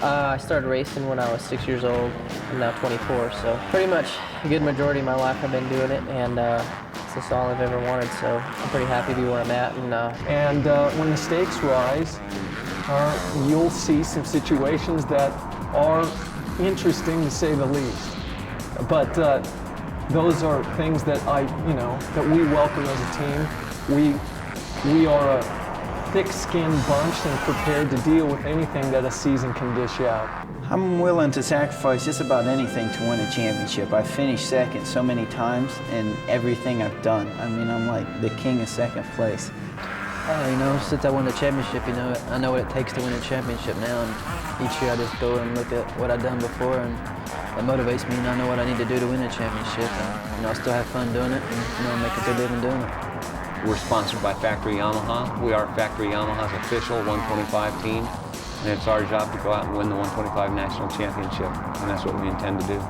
I started racing when I was 6 years old. I'm now 24, so pretty much a good majority of my life I've been doing it, and it's all I've ever wanted, so I'm pretty happy to be where I'm at. And when the stakes rise, you'll see some situations that are interesting to say the least. But those are things that that we welcome as a team. We are a thick-skinned bunch and prepared to deal with anything that a season can dish out. I'm willing to sacrifice just about anything to win a championship. I've finished second so many times in everything I've done. I mean, I'm like the king of second place. Since I won the championship, I know what it takes to win a championship now, and each year I just go and look at what I've done before, and that motivates me, and I know what I need to do to win a championship, and I still have fun doing it, and make a good living doing it. We're sponsored by Factory Yamaha. We are Factory Yamaha's official 125 team, and it's our job to go out and win the 125 National Championship, and that's what we intend to do.